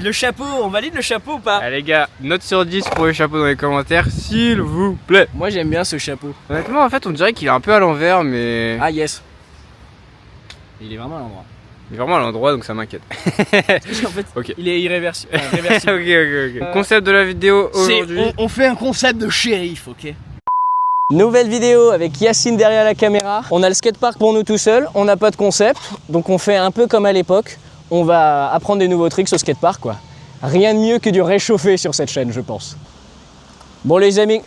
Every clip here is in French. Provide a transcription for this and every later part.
le chapeau, on valide le chapeau ou pas? Ah les gars, note sur 10 pour le chapeau dans les commentaires, s'il vous plaît. Moi j'aime bien ce chapeau. Honnêtement, en fait, on dirait qu'il est un peu à l'envers, mais... Ah yes. Il est vraiment à l'endroit. Il est vraiment à l'endroit, donc ça m'inquiète. En fait, Ok. il est irréversible. Ok. Concept de la vidéo aujourd'hui. On fait un concept de shérif, ok? Nouvelle vidéo avec Yacine derrière la caméra. On a le skatepark pour nous tout seuls, on n'a pas de concept, donc on fait un peu comme à l'époque. On va apprendre des nouveaux tricks au skatepark, quoi. Rien de mieux que du réchauffé sur cette chaîne, je pense. Bon les amis.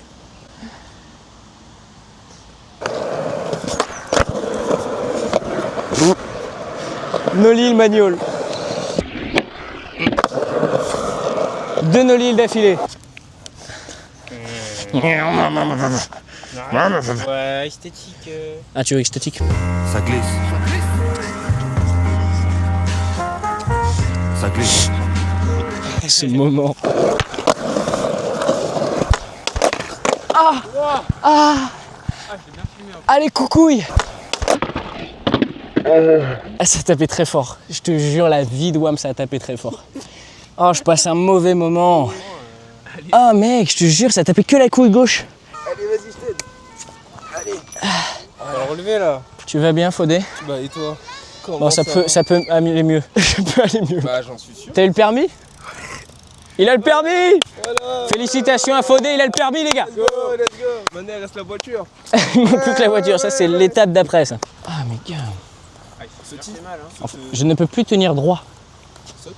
Nolly le manual. 2 Nolly d'affilée. Ouais, esthétique. Ah, tu veux esthétique? Ça glisse. Ça glisse. Ce moment. Allez, coucouille. Ah, ça a tapé très fort. Je te jure, la vie de Wam, ça a tapé très fort. Oh, je passe un mauvais moment. Ah, mec, je te jure, ça a tapé que la couille gauche. Allez, vas-y, je t'aide. Allez. On va le relever là. Tu vas bien, Fodé? Bah, et toi? Comment Bon, ça peut aller mieux. Ça peut aller mieux. Bah, j'en suis sûr. T'as eu le permis? Il a le permis! Voilà. Félicitations à Fodé, il a le permis, les gars! Let's go. Maintenant, il reste la voiture. Il manque plus que la voiture, ça c'est l'étape d'après ça. Ah mais gars, Sautille. enfin, je ne peux plus tenir droit. Saute.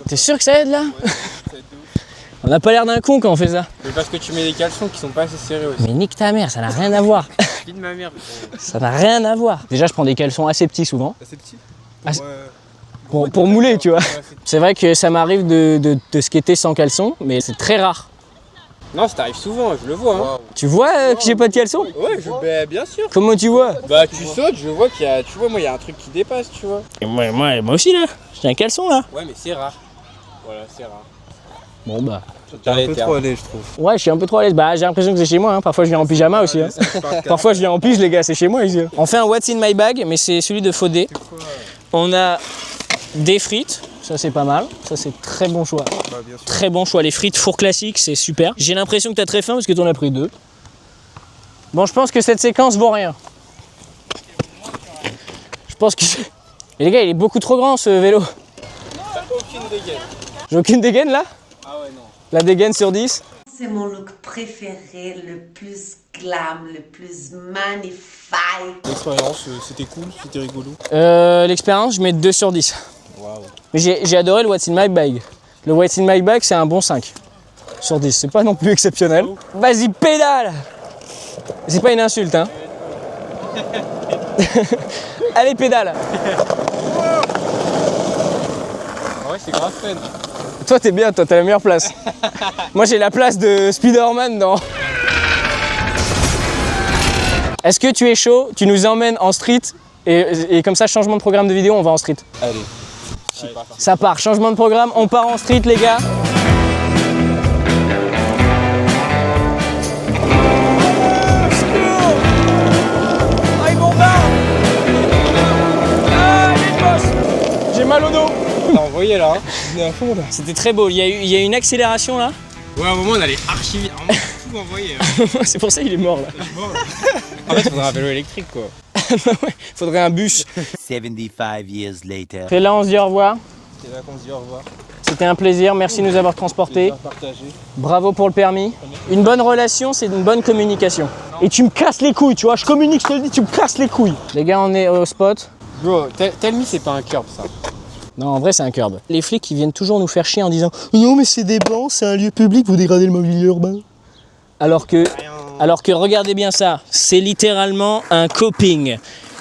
T'es sûr que ça aide là? Ça aide de ouf. On n'a pas l'air d'un con quand on fait ça. Mais parce que tu mets des caleçons qui sont pas assez serrés aussi. Mais nique ta mère, ça n'a rien à voir. Fille de ma mère. Ça n'a rien à voir. Déjà je prends des caleçons assez petits souvent. Assez petit. Ah, Ouais. Pour mouler tu vois. Ouais, c'est- C'est vrai que ça m'arrive de skater sans caleçon, mais c'est très rare. Non, ça t'arrive souvent, je le vois. Hein. Waouh. Tu vois que j'ai pas de caleçon? Ouais, bah, bien sûr. Comment tu vois? Bah, tu sautes, je vois qu'il y a. Tu vois, moi, il y a un truc qui dépasse, tu vois. Et moi aussi là, j'ai un caleçon là. Ouais, mais c'est rare. Voilà, c'est rare. Bon bah. T'es un peu trop allé, je trouve. Ouais, je suis un peu trop à l'aise. Bah, j'ai l'impression que c'est chez moi. Hein. Parfois, je viens en pyjama aussi. Hein. Parfois, je viens en pige, les gars. C'est chez moi ici. On fait un What's in my bag, mais c'est celui de Fodé. On a des frites. Ça, c'est pas mal. Ça, c'est très bon choix. Bah, bien sûr. Très bon choix. Les frites four classiques, c'est super. J'ai l'impression que t'as très faim parce que t'en as pris 2. Bon, je pense que cette séquence vaut rien. Je pense que. Mais les gars, il est beaucoup trop grand ce vélo. T'as aucune dégaine. J'ai aucune dégaine là? Ah ouais, non. La dégaine sur 10? C'est mon look préféré, le plus glam, le plus magnifique. L'expérience, c'était cool, c'était rigolo. L'expérience, je mets 2 sur 10. Waouh. Mais j'ai adoré le What's in my bag. Le What's in my bag, c'est un bon 5 sur 10. C'est pas non plus exceptionnel. Vas-y, pédale! C'est pas une insulte, hein. Allez, pédale! Ouais, c'est grave fun. Toi, t'es bien, toi, t'as la meilleure place. Moi, j'ai la place de Spider-Man dans. Est-ce que tu es chaud? Tu nous emmènes en street et comme ça, changement de programme de vidéo, on va en street. Allez. Ça part, changement de programme, on part en street, les gars. Ah, il bombarde! Ah, il bosse! J'ai mal au dos. T'as envoyé là. Hein. On est à fond là. C'était très beau, il y a une accélération là. Ouais, à un moment, on allait archi vite. Vraiment tout envoyer. C'est pour ça qu'il est mort là. En fait, faudrait un vélo électrique, quoi. Ouais, faudrait un bus. 75 years later. Et là, on se dit au revoir. C'est là qu'on se dit au revoir. C'était un plaisir, merci de nous avoir transportés. Plaisir partagé. Bravo pour le permis. Une bonne relation, c'est une bonne communication. Et tu me casses les couilles, tu vois, je communique, je te le dis, tu me casses les couilles. Les gars, on est au spot. Bro, tell me, c'est pas un curb, ça. Non, en vrai, c'est un curb. Les flics, ils viennent toujours nous faire chier en disant « Non, mais c'est des bancs, c'est un lieu public, vous dégradez le mobilier urbain. » Alors que, regardez bien ça, c'est littéralement un coping.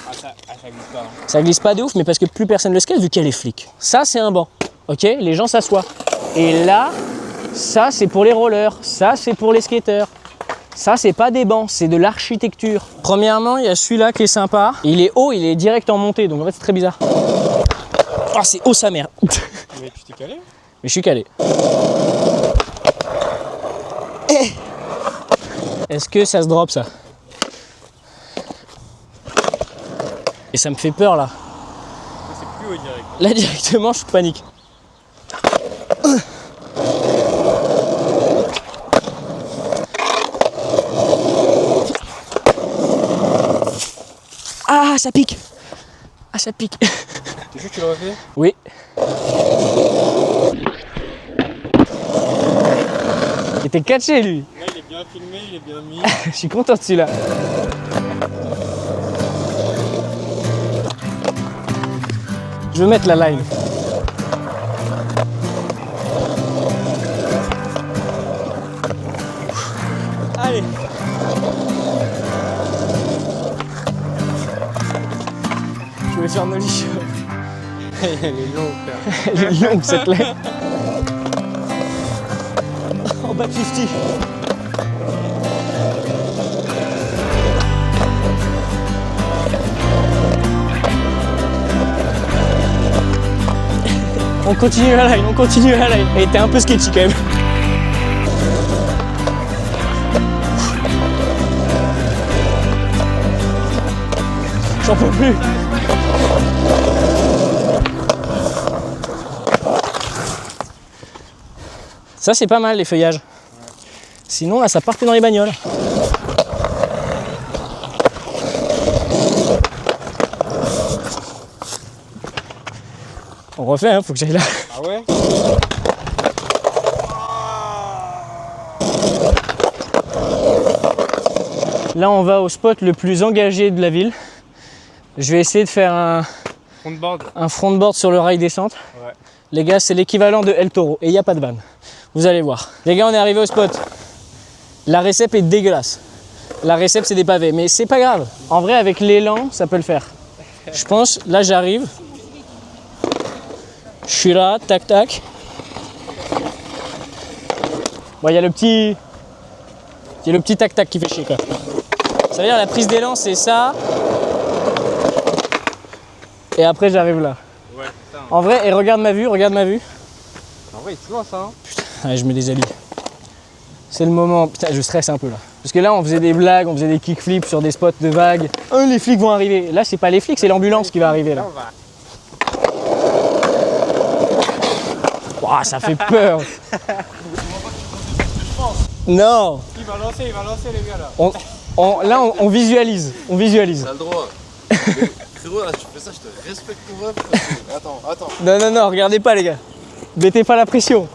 Ah, ça glisse pas. Hein. Ça glisse pas de ouf, mais parce que plus personne le skate vu qu'il y a les flics. Ça, c'est un banc, ok? Les gens s'assoient. Et là, ça, c'est pour les rollers. Ça, c'est pour les skateurs. Ça, c'est pas des bancs, c'est de l'architecture. Premièrement, il y a celui-là qui est sympa. Il est haut, il est direct en montée, donc en fait, c'est très bizarre. Oh, c'est haut sa mère. Mais tu t'es calé? Mais je suis calé. Est-ce que ça se drop ça? Et ça me fait peur là. C'est plus haut direct. Là directement je panique. Ah, ça pique. Ah, ça pique. T'es sûr que tu l'aurais fait? Oui. Il était catché, lui. Là, il est bien filmé, il est bien mis. Je suis content de celui-là. Je veux mettre la line. Allez. Je vais faire nollie show. Elle est longue, frère. Elle est longue cette line. En bas de 50. On continue la line, on continue la line. Elle était un peu sketchy quand même. J'en peux plus. Ça c'est pas mal les feuillages. Sinon là ça partait dans les bagnoles. On refait, hein, faut que j'aille là. Ah ouais? Là on va au spot le plus engagé de la ville. Je vais essayer de faire un frontboard sur le rail descente. Ouais. Les gars, c'est l'équivalent de El Toro et il n'y a pas de vanne. Vous allez voir. Les gars, on est arrivé au spot. La récep est dégueulasse. La récep, c'est des pavés, mais c'est pas grave. En vrai, avec l'élan, ça peut le faire. Je pense, là j'arrive. Je suis là, tac tac. Bon, il y a le petit tac tac qui fait chier quoi. Ça veut dire la prise d'élan, c'est ça. Et après, j'arrive là. Ouais, putain. En vrai, et regarde ma vue, regarde ma vue. En vrai, il te lance, hein. Allez, je me déshabille. C'est le moment. Putain, je stresse un peu là. Parce que là, on faisait des blagues, on faisait des kickflips sur des spots de vagues. Les flics vont arriver. Là, c'est pas les flics, c'est l'ambulance qui va arriver là. Ouah, ça fait peur. Non. Il va lancer les gars là. Là, on visualise. On visualise. T'as le droit. Mais, frérot, là, tu fais ça, je te respecte pour rêve. Attends. Non, regardez pas les gars. Mettez pas la pression.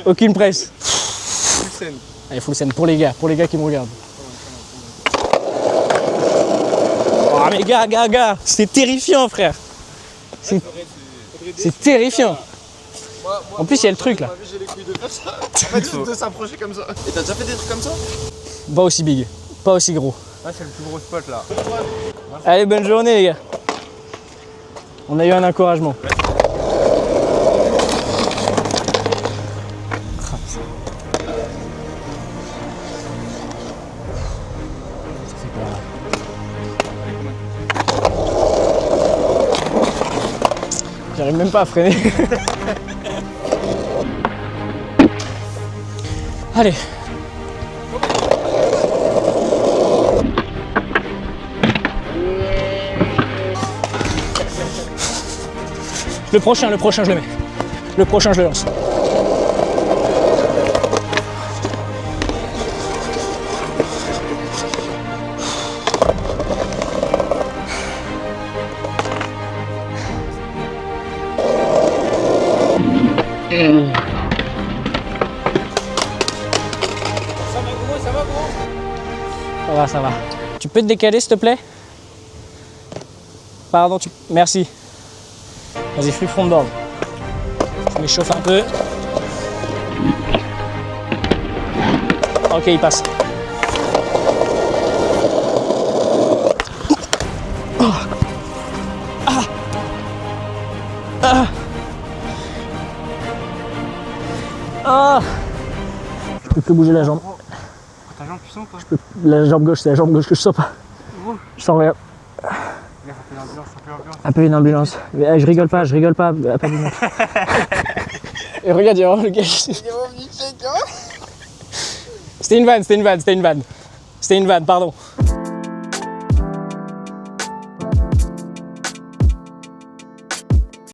Aucune presse. Allez, full scène pour les gars qui me regardent. Oh mais gars, c'est terrifiant frère. C'est terrifiant. En plus il y a le truc là. J'ai les couilles de faire ça. En fait, de s'approcher comme ça. Et t'as déjà fait des trucs comme ça? Pas aussi big, pas aussi gros. Là, c'est le plus gros spot là. Allez, bonne journée les gars. On a eu un encouragement. J'arrive même pas à freiner. Allez. Le prochain, je le mets. Le prochain, je le lance. Ça va. Tu peux te décaler s'il te plaît? Pardon, merci. Vas-y, flip frontboard. Je m'échauffe un peu. Ok, il passe. Je peux plus bouger la jambe. Ta jambe, tu sens pas? La jambe gauche, c'est la jambe gauche que je sens pas. Je sens rien. Appelle une ambulance. Je rigole pas. Appelle une ambulance. Et regarde, il y a vraiment le gars. C'était une vanne, pardon.